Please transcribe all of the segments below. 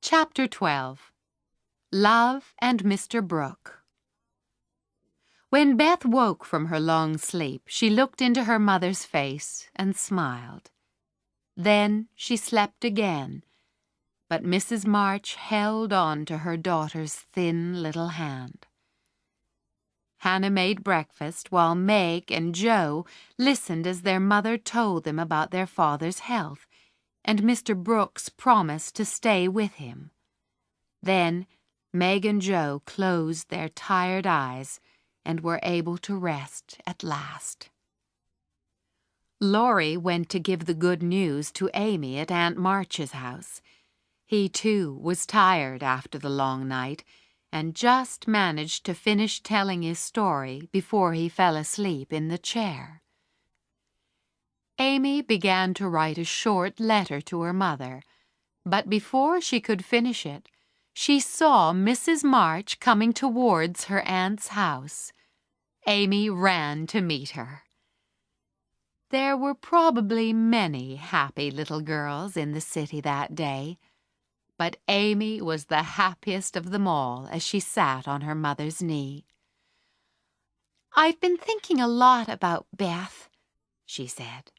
Chapter 12. Love and Mr. Brooke. When Beth woke from her long sleep, she looked into her mother's face and smiled. Then she slept again, but Mrs. March held on to her daughter's thin little hand. Hannah made breakfast while Meg and Jo listened as their mother told them about their father's health and Mr. Brooke's promise to stay with him. Then Meg and Jo closed their tired eyes and were able to rest at last. Laurie went to give the good news to Amy at Aunt March's house. He, too, was tired after the long night and just managed to finish telling his story before he fell asleep in the chair. Amy began to write a short letter to her mother, but before she could finish it, she saw Mrs. March coming towards her aunt's house. Amy ran to meet her. There were probably many happy little girls in the city that day, but Amy was the happiest of them all as she sat on her mother's knee. "I've been thinking a lot about Beth," she said.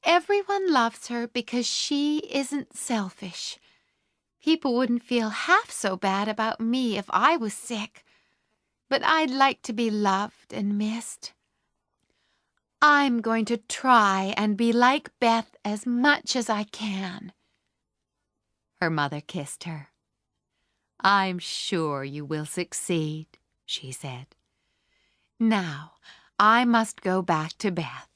"Everyone loves her because she isn't selfish. People wouldn't feel half so bad about me if I was sick, but I'd like to be loved and missed. I'm going to try and be like Beth as much as I can." Her mother kissed her. "I'm sure you will succeed," she said. "Now, I must go back to Beth.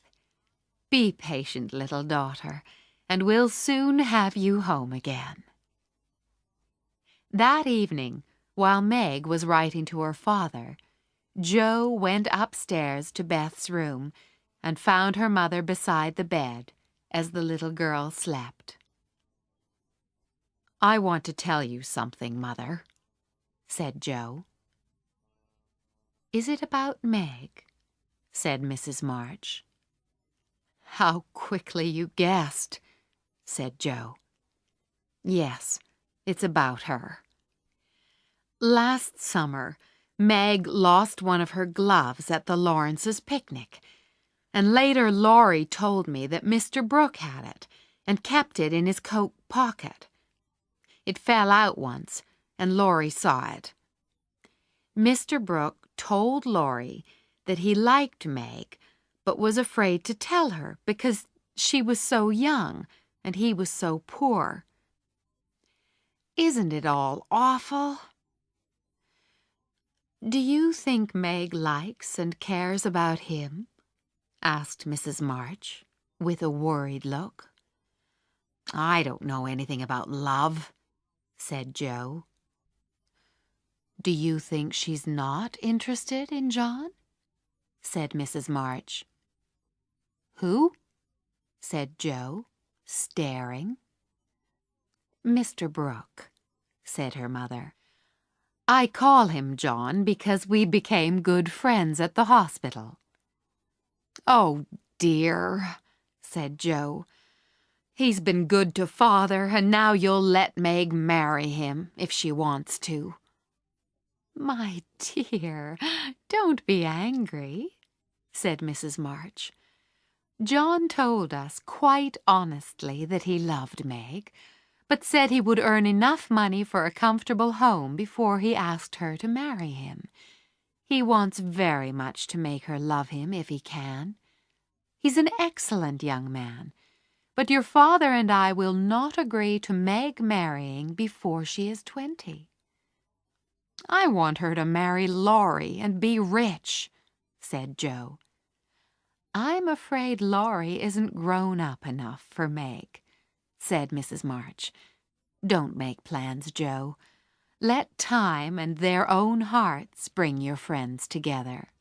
Be patient, little daughter, and we'll soon have you home again." That evening, while Meg was writing to her father, Jo went upstairs to Beth's room and found her mother beside the bed as the little girl slept. "I want to tell you something, Mother," said Jo. "Is it about Meg?" said Mrs. March. "How quickly you guessed," said Jo. "Yes, it's about her. Last summer, Meg lost one of her gloves at the Lawrences' picnic, and later Laurie told me that Mr. Brooke had it and kept it in his coat pocket. It fell out once, and Laurie saw it. Mr. Brooke told Laurie that he liked Meg, but was afraid to tell her because she was so young and he was so poor. Isn't it all awful?" "Do you think Meg likes and cares about him?" asked Mrs. March, with a worried look. "I don't know anything about love," said Jo. "Do you think she's not interested in John?" said Mrs. March. "Who?" said Jo, staring. "Mr. Brooke," said her mother. "I call him John because we became good friends at the hospital." "Oh, dear," said Jo. "He's been good to Father, and now you'll let Meg marry him if she wants to." "My dear, don't be angry," said Mrs. March. "John told us quite honestly that he loved Meg, but said he would earn enough money for a comfortable home before he asked her to marry him. He wants very much to make her love him if he can. He's an excellent young man, but your father and I will not agree to Meg marrying before she is 20. "I want her to marry Laurie and be rich," said Jo. "I'm afraid Laurie isn't grown up enough for Meg," said Mrs. March. "Don't make plans, Jo. Let time and their own hearts bring your friends together."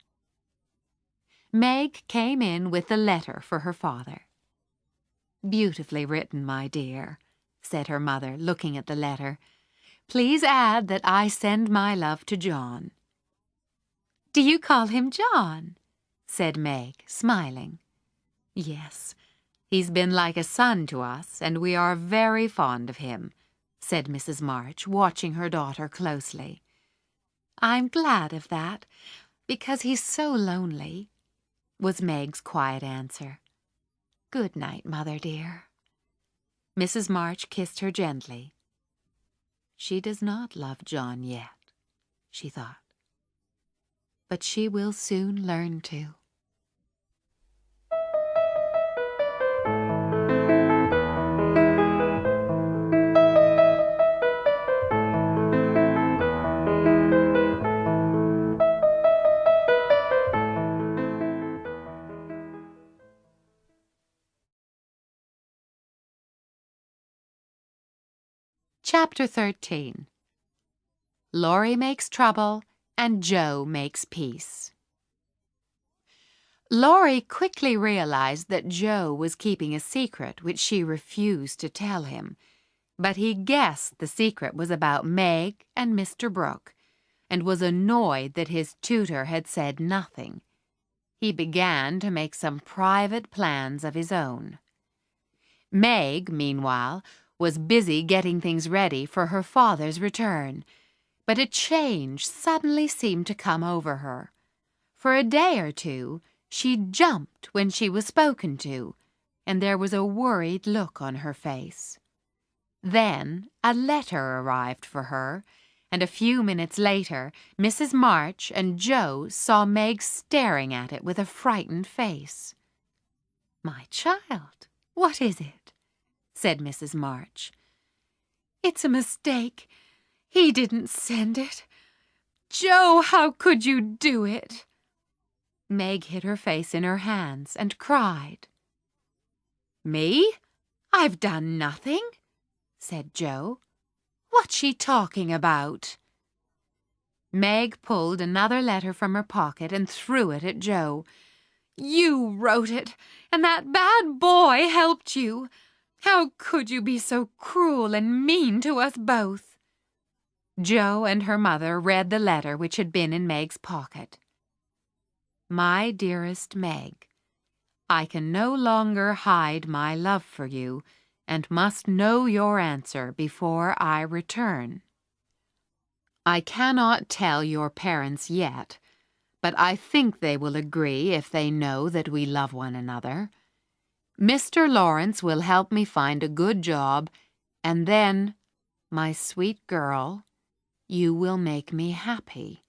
Meg came in with the letter for her father. "Beautifully written, my dear," said her mother, looking at the letter. "Please add that I send my love to John." "Do you call him John?" said Meg, smiling. "Yes, he's been like a son to us, and we are very fond of him," said Mrs. March, watching her daughter closely. "I'm glad of that, because he's so lonely," was Meg's quiet answer. "Good night, Mother dear." Mrs. March kissed her gently. She does not love John yet, she thought, but she will soon learn to. Chapter 13. Laurie Makes Trouble and Jo Makes Peace. Laurie quickly realized that Jo was keeping a secret which she refused to tell him, but he guessed the secret was about Meg and Mr. Brooke, and was annoyed that his tutor had said nothing. He began to make some private plans of his own. Meg, meanwhile, was busy getting things ready for her father's return, but a change suddenly seemed to come over her. For a day or two, she jumped when she was spoken to, and there was a worried look on her face. Then a letter arrived for her, and a few minutes later, Mrs. March and Jo saw Meg staring at it with a frightened face. "My child, what is it?" said Mrs. March. "It's a mistake. He didn't send it. Jo, how could you do it?" Meg hid her face in her hands and cried. "Me? I've done nothing," said Jo. "What's she talking about?" Meg pulled another letter from her pocket and threw it at Jo. "You wrote it, and that bad boy helped you. How could you be so cruel and mean to us both?" Jo and her mother read the letter which had been in Meg's pocket. "My dearest Meg, I can no longer hide my love for you, and must know your answer before I return. I cannot tell your parents yet, but I think they will agree if they know that we love one another. Mr. Lawrence will help me find a good job, and then, my sweet girl, you will make me happy.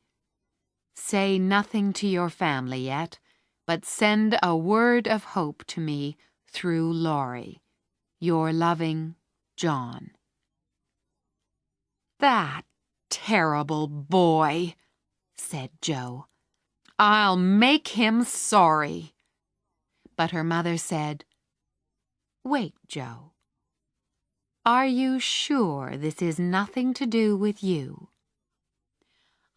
Say nothing to your family yet, but send a word of hope to me through Laurie. Your loving, John." "That terrible boy," said Jo. "I'll make him sorry." But her mother said, "Wait, Jo. Are you sure this is nothing to do with you?"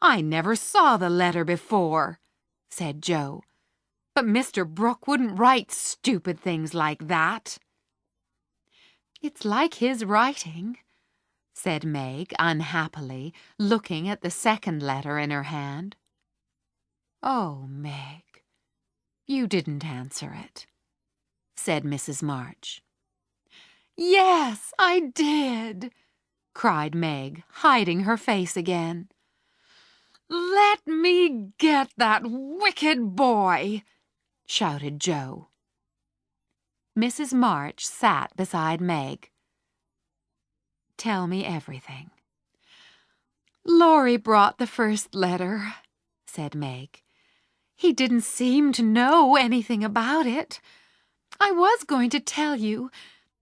"I never saw the letter before," said Jo. "But Mr. Brooke wouldn't write stupid things like that." "It's like his writing," said Meg unhappily, looking at the second letter in her hand. "Oh, Meg, you didn't answer it," said Mrs. March. "Yes, I did," cried Meg, hiding her face again. "Let me get that wicked boy," shouted Jo. Mrs. March sat beside Meg. "Tell me everything." "Laurie brought the first letter," said Meg. "He didn't seem to know anything about it. I was going to tell you,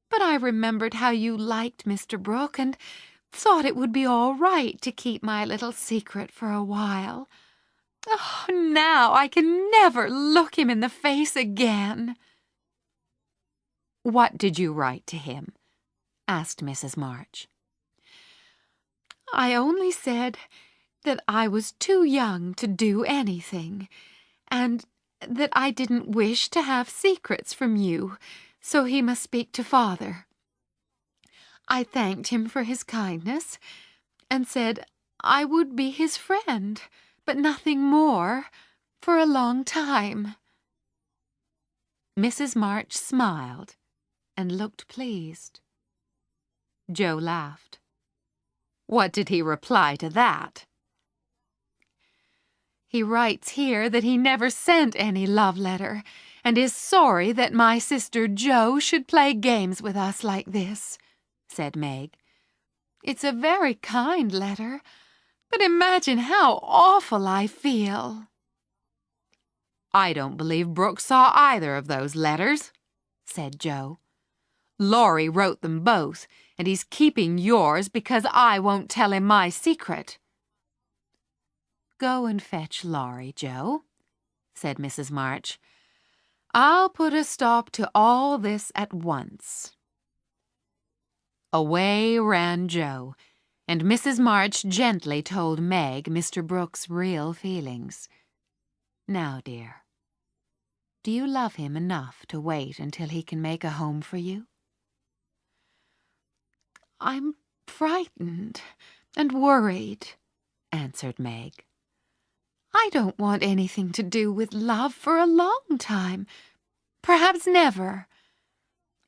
but I remembered how you liked Mr. Brooke and thought it would be all right to keep my little secret for a while. Oh, now I can never look him in the face again." "What did you write to him?" asked Mrs. March. "I only said that I was too young to do anything, and that I didn't wish to have secrets from you, so he must speak to Father. I thanked him for his kindness, and said I would be his friend, but nothing more, for a long time." Mrs. March smiled and looked pleased. Jo laughed. What did he reply to that? He writes here that he never sent any love letter, and is sorry that my sister Jo should play games with us like this, said Meg. It's a very kind letter, but imagine how awful I feel. I don't believe Brooke saw either of those letters, said Jo. Laurie wrote them both, and he's keeping yours because I won't tell him my secret. Go and fetch Laurie, Jo, said Mrs. March. I'll put a stop to all this at once. Away ran Jo, and Mrs. March gently told Meg Mr. Brooke's real feelings. Now, dear, do you love him enough to wait until he can make a home for you? I'm frightened and worried, answered Meg. I don't want anything to do with love for a long time, perhaps never.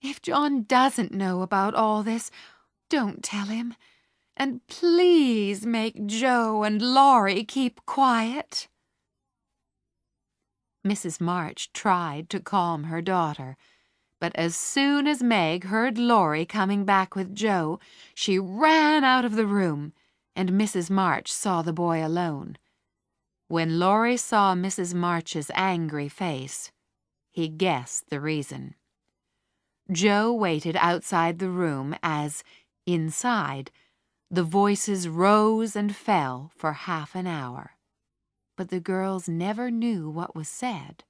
If John doesn't know about all this, don't tell him, and please make Jo and Laurie keep quiet. Mrs. March tried to calm her daughter, but as soon as Meg heard Laurie coming back with Jo, she ran out of the room, and Mrs. March saw the boy alone. When Laurie saw Mrs. March's angry face, he guessed the reason. Jo waited outside the room as, inside, the voices rose and fell for half an hour. But the girls never knew what was said.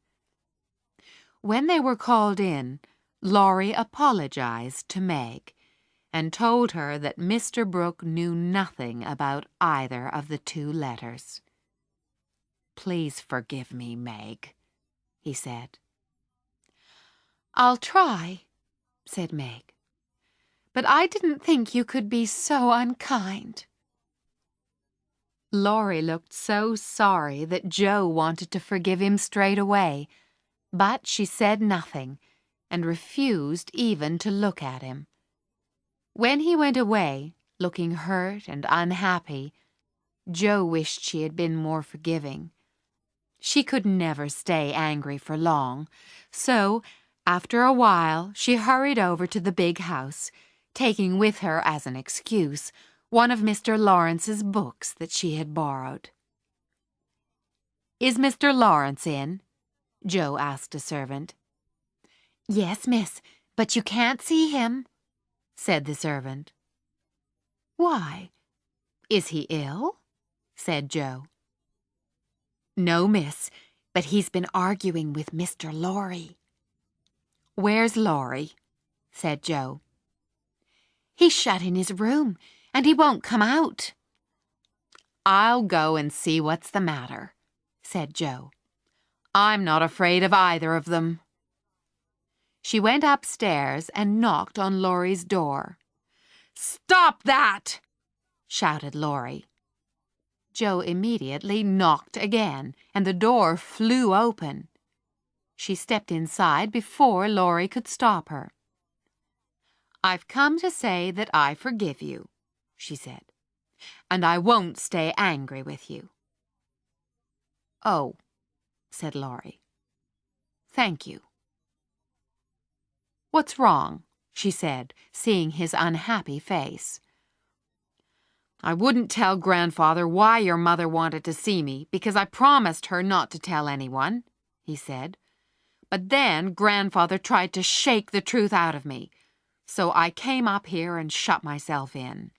When they were called in, Laurie apologized to Meg and told her that Mr. Brooke knew nothing about either of the two letters. Please forgive me, Meg, he said. I'll try, said Meg, but I didn't think you could be so unkind. Laurie looked so sorry that Jo wanted to forgive him straight away, but she said nothing and refused even to look at him. When he went away, looking hurt and unhappy, Jo wished she had been more forgiving. She could never stay angry for long, so after a while she hurried over to the big house, taking with her as an excuse one of Mr. Lawrence's books that she had borrowed. Is Mr. Lawrence in? Jo asked a servant. Yes, miss, but you can't see him, said the servant. Why? Is he ill? Said Jo. No, miss, but he's been arguing with Mr. Laurie. Where's Laurie? Said Jo. He's shut in his room, and he won't come out. I'll go and see what's the matter, said Jo. I'm not afraid of either of them. She went upstairs and knocked on Laurie's door. Stop that! Shouted Laurie. Jo immediately knocked again, and the door flew open. She stepped inside before Laurie could stop her. I've come to say that I forgive you, she said, and I won't stay angry with you. Oh, said Laurie. Thank you. What's wrong? She said, seeing his unhappy face. I wouldn't tell Grandfather why your mother wanted to see me because I promised her not to tell anyone, he said. But then Grandfather tried to shake the truth out of me, so I came up here and shut myself in.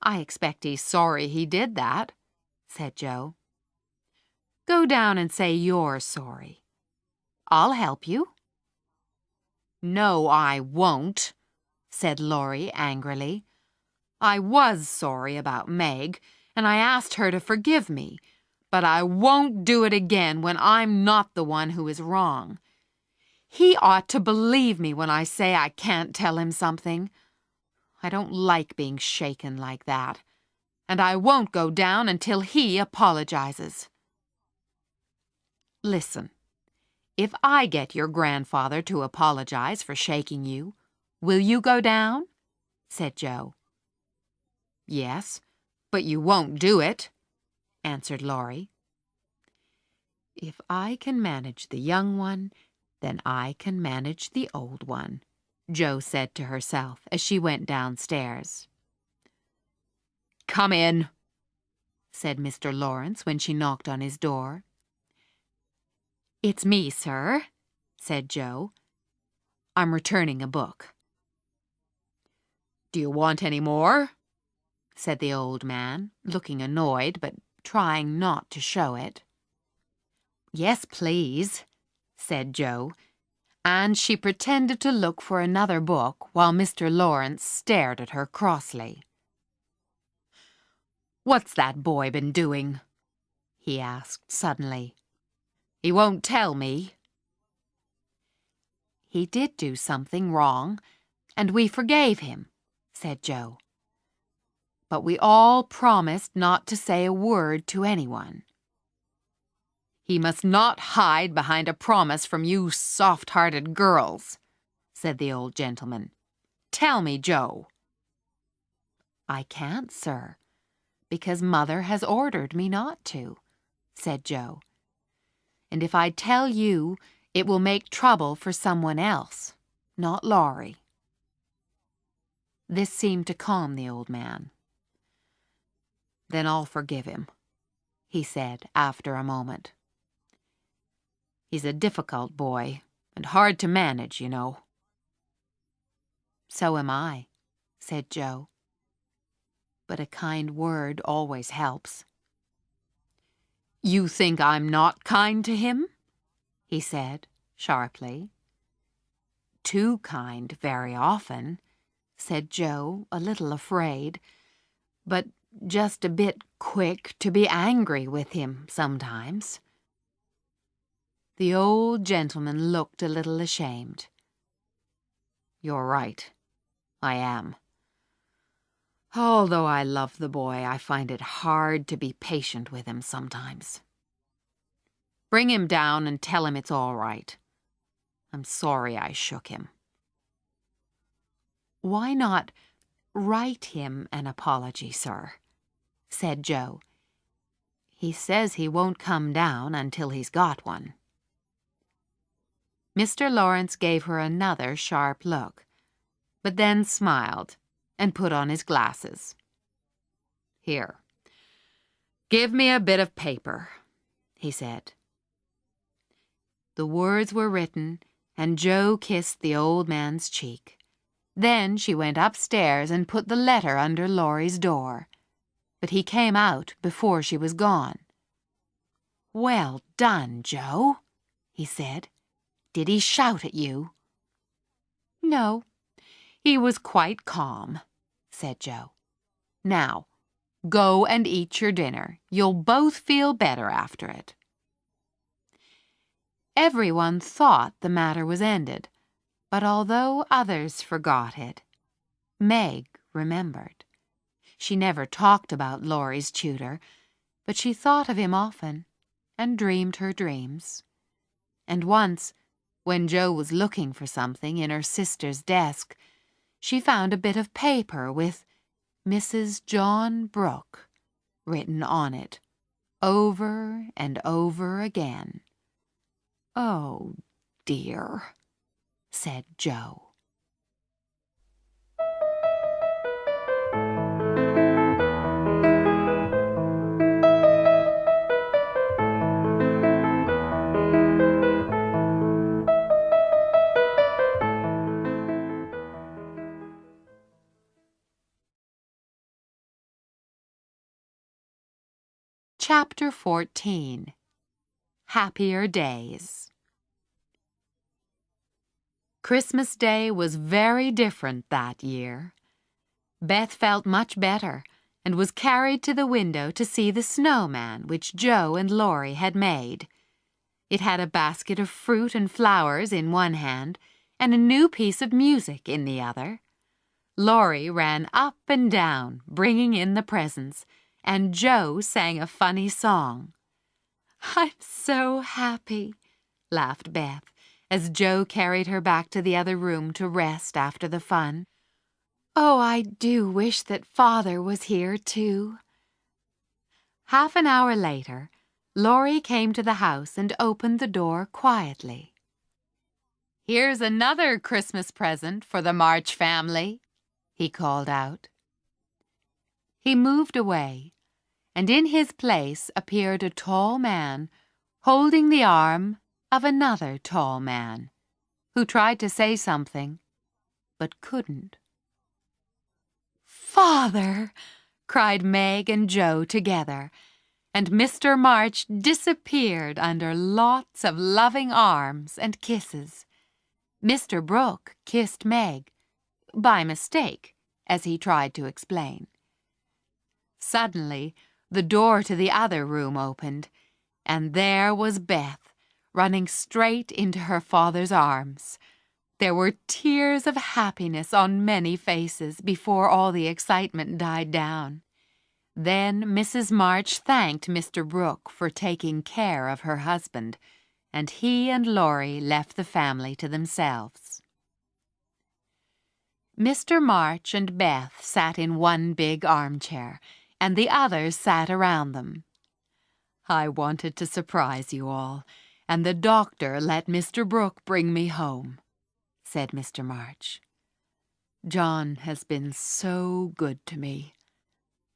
I expect he's sorry he did that, said Jo. Go down and say you're sorry. I'll help you. No, I won't, said Laurie angrily. I was sorry about Meg, and I asked her to forgive me, but I won't do it again when I'm not the one who is wrong. He ought to believe me when I say I can't tell him something. I don't like being shaken like that, and I won't go down until he apologizes. Listen, if I get your grandfather to apologize for shaking you, will you go down? Said Jo. "Yes, but you won't do it," answered Laurie. "If I can manage the young one, then I can manage the old one," Jo said to herself as she went downstairs. "Come in," said Mr. Lawrence when she knocked on his door. "It's me, sir," said Jo. "I'm returning a book." "Do you want any more?" said the old man, looking annoyed but trying not to show it. "Yes, please," said Jo, and she pretended to look for another book while Mr. Lawrence stared at her crossly. "What's that boy been doing?" he asked suddenly. "He won't tell me." "He did do something wrong, and we forgave him," said Jo. "But we all promised not to say a word to anyone." "He must not hide behind a promise from you soft-hearted girls," said the old gentleman. "Tell me, Jo." "I can't, sir, because Mother has ordered me not to," said Jo. "And if I tell you, it will make trouble for someone else, not Laurie." This seemed to calm the old man. "Then I'll forgive him," he said after a moment. "He's a difficult boy, and hard to manage, you know." "So am I," said Jo. "But a kind word always helps." "You think I'm not kind to him?" he said sharply. "Too kind very often," said Jo, a little afraid, "but just a bit quick to be angry with him sometimes." The old gentleman looked a little ashamed. "You're right, I am. Although I love the boy, I find it hard to be patient with him sometimes. Bring him down and tell him it's all right. I'm sorry I shook him." "Why not write him an apology, sir?" said Jo. "He says he won't come down until he's got one." Mr. Lawrence gave her another sharp look, but then smiled and put on his glasses. "Here, give me a bit of paper," he said. The words were written, and Jo kissed the old man's cheek. Then she went upstairs and put the letter under Laurie's door, but he came out before she was gone. "Well done, Jo," he said. "Did he shout at you?" "No, he was quite calm," said Jo. "Now, go and eat your dinner. You'll both feel better after it." Everyone thought the matter was ended, but although others forgot it, Meg remembered. She never talked about Laurie's tutor, but she thought of him often and dreamed her dreams. And once, when Jo was looking for something in her sister's desk, she found a bit of paper with Mrs. John Brooke written on it, over and over again. "Oh, dear," said Jo. Chapter 14. Happier Days. Christmas Day was very different that year. Beth felt much better and was carried to the window to see the snowman which Jo and Laurie had made. It had a basket of fruit and flowers in one hand and a new piece of music in the other. Laurie ran up and down, bringing in the presents, and Jo sang a funny song. "I'm so happy," laughed Beth, as Jo carried her back to the other room to rest after the fun. Oh, I do wish that Father was here, too. Half an hour later, Laurie came to the house and opened the door quietly. "Here's another Christmas present for the March family," he called out. He moved away, and in his place appeared a tall man holding the arm of another tall man, who tried to say something, but couldn't. "Father!" cried Meg and Jo together, and Mr. March disappeared under lots of loving arms and kisses. Mr. Brooke kissed Meg, by mistake, as he tried to explain. Suddenly, the door to the other room opened, and there was Beth, running straight into her father's arms. There were tears of happiness on many faces before all the excitement died down. Then Mrs. March thanked Mr. Brooke for taking care of her husband, and he and Laurie left the family to themselves. Mr. March and Beth sat in one big armchair, and the others sat around them. "I wanted to surprise you all, and the doctor let Mr. Brooke bring me home," said Mr. March. "John has been so good to me.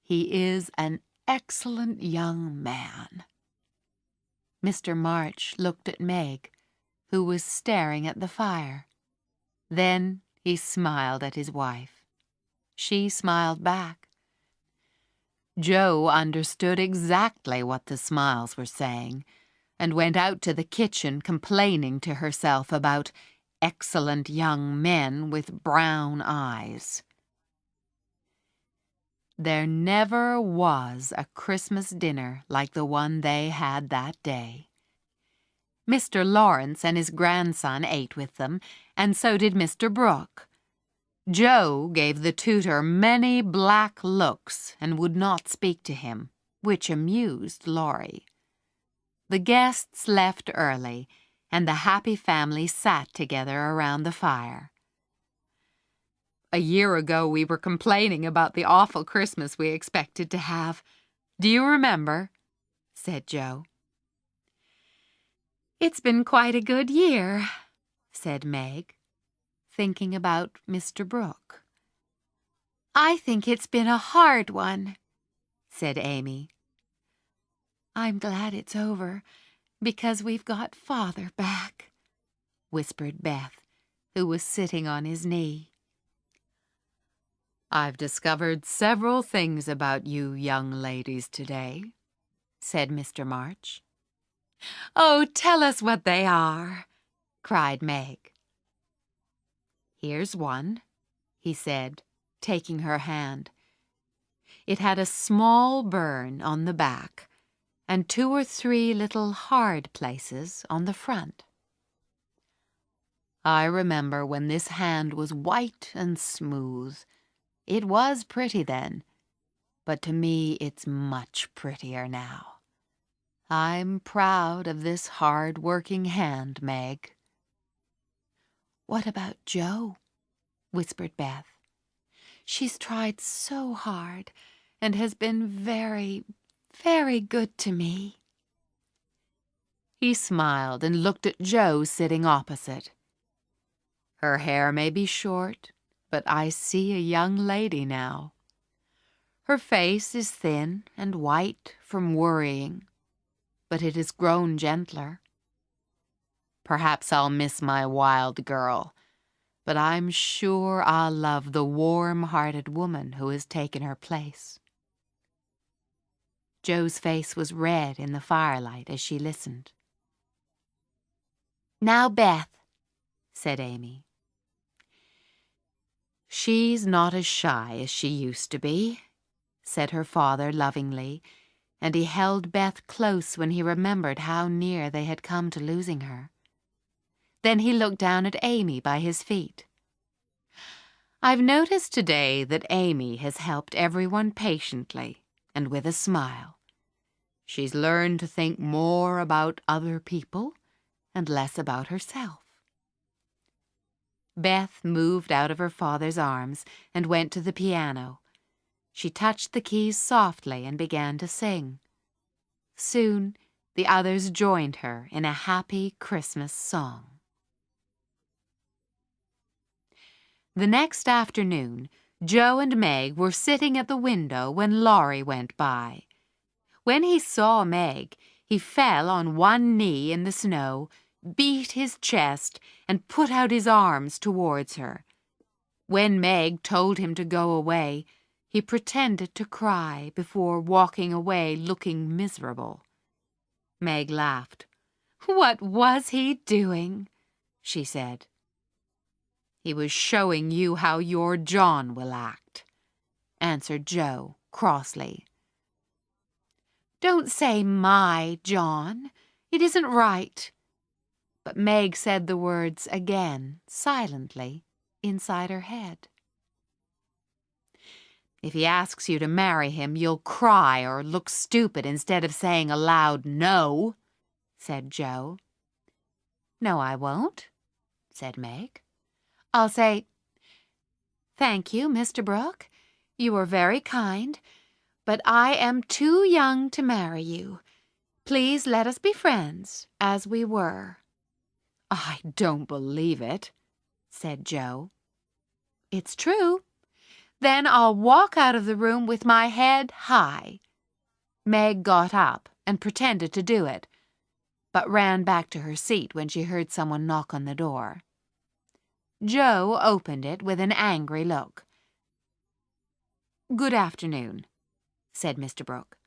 He is an excellent young man." Mr. March looked at Meg, who was staring at the fire. Then he smiled at his wife. She smiled back. Jo understood exactly what the smiles were saying, and went out to the kitchen complaining to herself about excellent young men with brown eyes. There never was a Christmas dinner like the one they had that day. Mr. Lawrence and his grandson ate with them, and so did Mr. Brooke. Jo gave the tutor many black looks and would not speak to him, which amused Laurie. The guests left early, and the happy family sat together around the fire. "A year ago we were complaining about the awful Christmas we expected to have. Do you remember?" said Jo. "It's been quite a good year," said Meg, thinking about Mr. Brooke. "I think it's been a hard one," said Amy. "I'm glad it's over, because we've got Father back," whispered Beth, who was sitting on his knee. "I've discovered several things about you young ladies today," said Mr. March. "Oh, tell us what they are," cried Meg. "Here's one," he said, taking her hand. It had a small burn on the back, and 2 or 3 little hard places on the front. "I remember when this hand was white and smooth. It was pretty then, but to me it's much prettier now. I'm proud of this hard-working hand, Meg." "What about Jo?" whispered Beth. "She's tried so hard and has been very, very good to me." He smiled and looked at Jo sitting opposite. "Her hair may be short, but I see a young lady now. Her face is thin and white from worrying, but it has grown gentler. Perhaps I'll miss my wild girl, but I'm sure I'll love the warm-hearted woman who has taken her place." Jo's face was red in the firelight as she listened. "Now, Beth," said Amy. "She's not as shy as she used to be," said her father lovingly, and he held Beth close when he remembered how near they had come to losing her. Then he looked down at Amy by his feet. "I've noticed today that Amy has helped everyone patiently and with a smile. She's learned to think more about other people and less about herself." Beth moved out of her father's arms and went to the piano. She touched the keys softly and began to sing. Soon, the others joined her in a happy Christmas song. The next afternoon, Jo and Meg were sitting at the window when Laurie went by. When he saw Meg, he fell on one knee in the snow, beat his chest, and put out his arms towards her. When Meg told him to go away, he pretended to cry before walking away looking miserable. Meg laughed. "What was he doing?" she said. "He was showing you how your John will act," answered Jo crossly. "Don't say my John. It isn't right." But Meg said the words again, silently, inside her head. "If he asks you to marry him, you'll cry or look stupid instead of saying aloud no," said Jo. "No, I won't," said Meg. "I'll say, 'Thank you, Mr. Brooke. You are very kind, but I am too young to marry you. Please let us be friends, as we were.'" "I don't believe it," said Jo. "It's true. Then I'll walk out of the room with my head high." Meg got up and pretended to do it, but ran back to her seat when she heard someone knock on the door. Jo opened it with an angry look. "Good afternoon," said Mr. Brooke.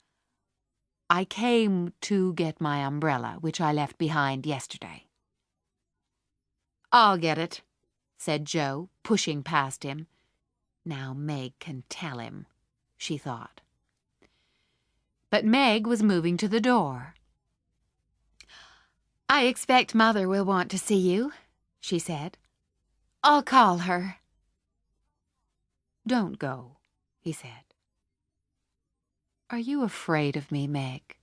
"I came to get my umbrella, which I left behind yesterday." "I'll get it," said Jo, pushing past him. Now Meg can tell him, she thought. But Meg was moving to the door. "I expect Mother will want to see you," she said. "I'll call her." "Don't go," he said. "Are you afraid of me, Meg?"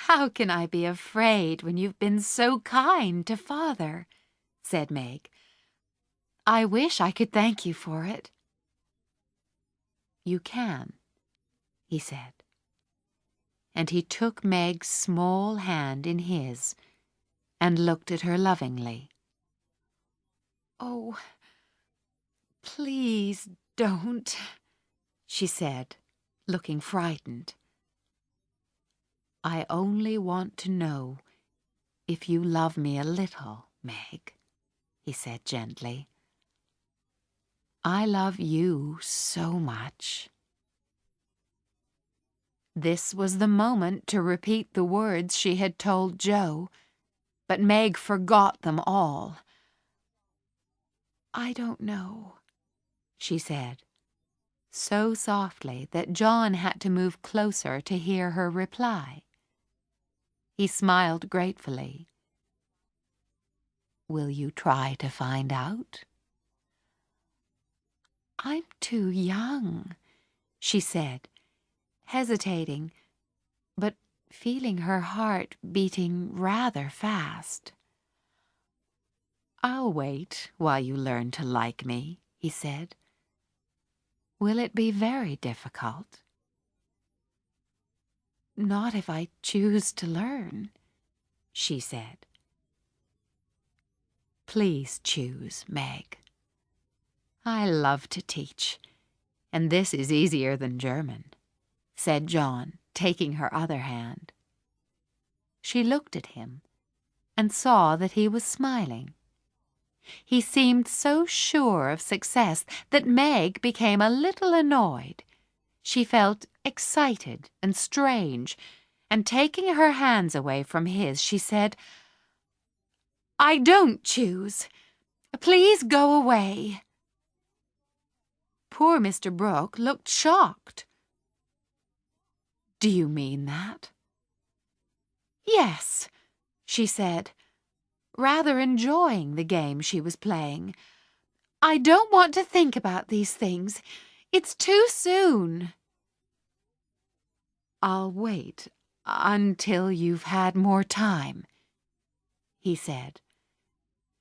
"How can I be afraid when you've been so kind to Father?" said Meg. "I wish I could thank you for it." "You can," he said. And he took Meg's small hand in his and looked at her lovingly. "Oh, please don't," she said, looking frightened. "I only want to know if you love me a little, Meg," he said gently. "I love you so much." This was the moment to repeat the words she had told Jo, but Meg forgot them all. "I don't know," she said, so softly that John had to move closer to hear her reply. He smiled gratefully. "Will you try to find out?" "I'm too young," she said, hesitating, but feeling her heart beating rather fast. "I'll wait while you learn to like me," he said. "Will it be very difficult?" "Not if I choose to learn," she said. "Please choose, Meg. I love to teach, and this is easier than German," said John, taking her other hand. She looked at him and saw that he was smiling. He seemed so sure of success that Meg became a little annoyed. She felt excited and strange, and taking her hands away from his, she said, "I don't choose. Please go away." Poor Mr. Brooke looked shocked. "Do you mean that?" "Yes," she said, rather enjoying the game she was playing. "I don't want to think about these things. It's too soon." "I'll wait until you've had more time," he said.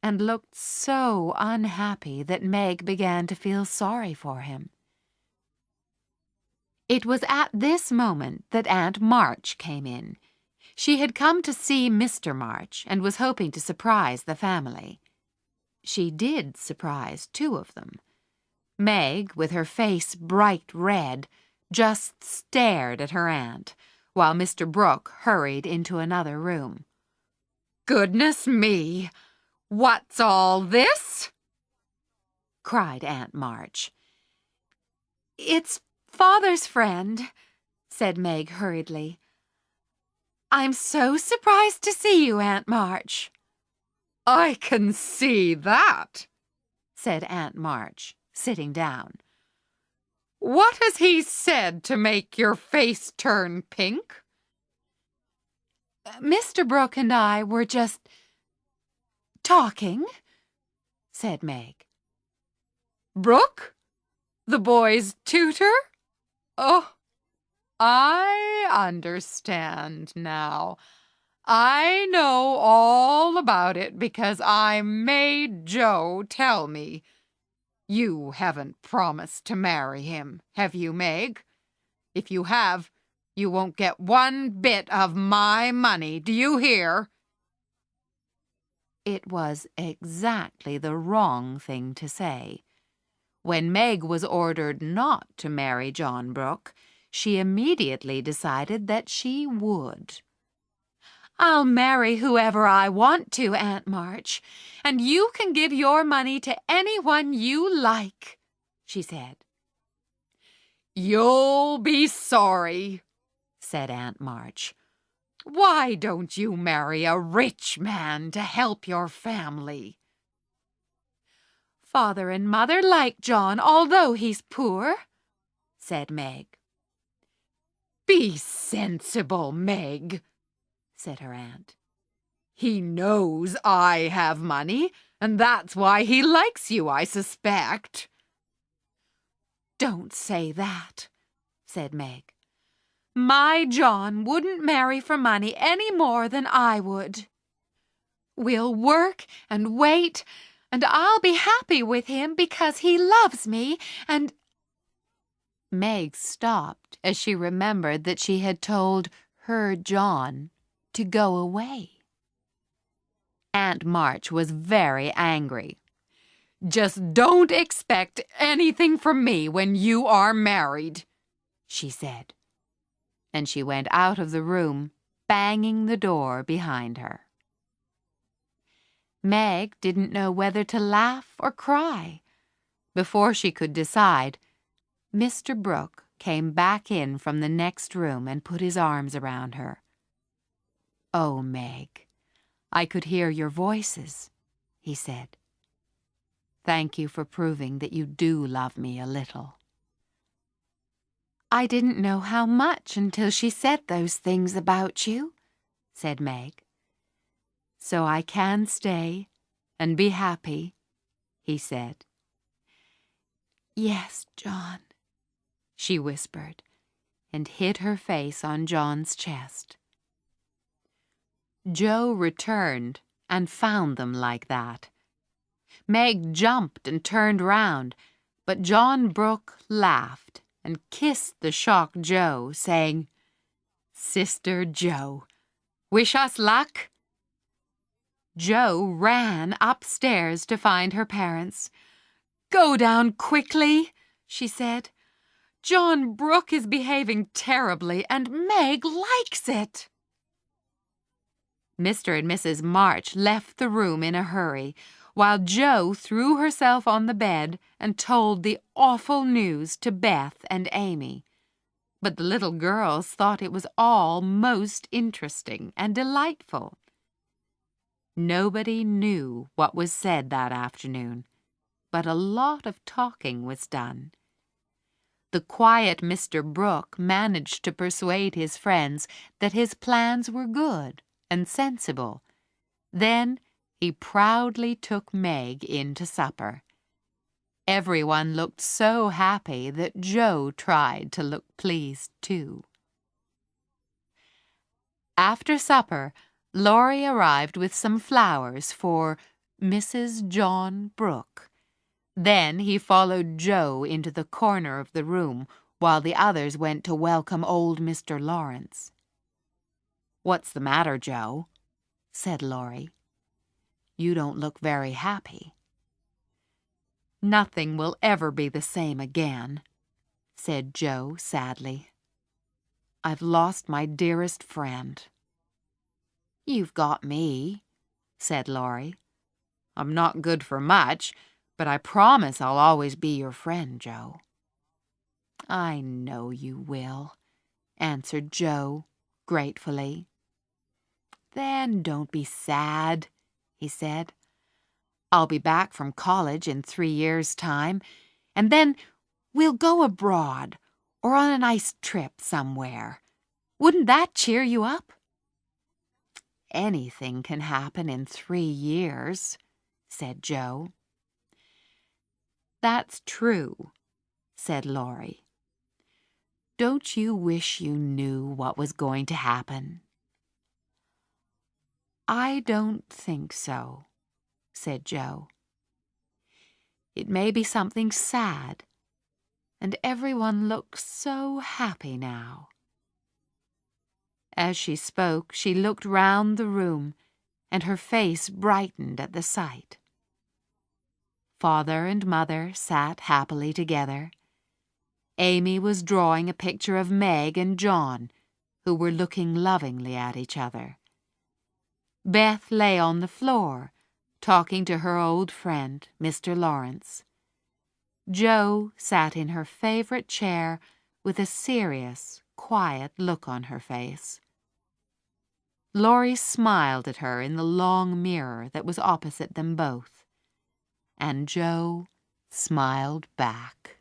and looked so unhappy that Meg began to feel sorry for him. It was at this moment that Aunt March came in. She had come to see Mr. March and was hoping to surprise the family. She did surprise two of them. Meg, with her face bright red, just stared at her aunt, while Mr. Brooke hurried into another room. "Goodness me! What's all this?" cried Aunt March. "It's Father's friend," said Meg hurriedly. "I'm so surprised to see you, Aunt March." "I can see that," said Aunt March, sitting down. "What has he said to make your face turn pink?" "Mr. Brooke and I were just talking," said Meg. "Brooke? The boy's tutor? Oh, I understand now. I know all about it because I made Joe tell me. You haven't promised to marry him, have you, Meg? If you have, you won't get one bit of my money, do you hear?" It was exactly the wrong thing to say. When Meg was ordered not to marry John Brooke, she immediately decided that she would. "I'll marry whoever I want to, Aunt March, and you can give your money to anyone you like," she said. "You'll be sorry," said Aunt March. "Why don't you marry a rich man to help your family?" "Father and Mother like John, although he's poor," said Meg. "Be sensible, Meg," said her aunt. "He knows I have money, and that's why he likes you, I suspect." "Don't say that," said Meg. "My John wouldn't marry for money any more than I would. We'll work and wait, and I'll be happy with him because he loves me, and—" Meg stopped as she remembered that she had told her John to go away. Aunt March was very angry. "Just don't expect anything from me when you are married," she said. And she went out of the room, banging the door behind her. Meg didn't know whether to laugh or cry. Before she could decide, Mr. Brooke came back in from the next room and put his arms around her. "Oh, Meg, I could hear your voices," he said. "Thank you for proving that you do love me a little." "I didn't know how much until she said those things about you," said Meg. "So I can stay and be happy," he said. "Yes, John," she whispered, and hid her face on John's chest. Joe returned and found them like that. Meg jumped and turned round, but John Brooke laughed and kissed the shocked Joe, saying, "Sister Joe, wish us luck?" Joe ran upstairs to find her parents. "Go down quickly," she said. "John Brooke is behaving terribly, and Meg likes it." Mr. and Mrs. March left the room in a hurry, while Joe threw herself on the bed and told the awful news to Beth and Amy. But the little girls thought it was all most interesting and delightful. Nobody knew what was said that afternoon, but a lot of talking was done. The quiet Mr. Brooke managed to persuade his friends that his plans were good and sensible. Then he proudly took Meg in to supper. Everyone looked so happy that Joe tried to look pleased too. After supper, Laurie arrived with some flowers for Mrs. John Brooke. Then he followed Jo into the corner of the room while the others went to welcome old Mr. Lawrence. "What's the matter, Jo?" said Laurie. "You don't look very happy." "Nothing will ever be the same again," said Jo sadly. "I've lost my dearest friend." "You've got me," said Laurie. "I'm not good for much, but I promise I'll always be your friend, Jo." "I know you will," answered Jo gratefully. "Then don't be sad," he said. "I'll be back from college in 3 years' time, and then we'll go abroad or on a nice trip somewhere. Wouldn't that cheer you up?" "Anything can happen in 3 years," said Jo. "That's true," said Laurie. "Don't you wish you knew what was going to happen?" "I don't think so," said Jo. "It may be something sad, and everyone looks so happy now." As she spoke, she looked round the room, and her face brightened at the sight. Father and Mother sat happily together. Amy was drawing a picture of Meg and John, who were looking lovingly at each other. Beth lay on the floor, talking to her old friend, Mr. Lawrence. Jo sat in her favorite chair with a serious, quiet look on her face. Laurie smiled at her in the long mirror that was opposite them both, and Jo smiled back.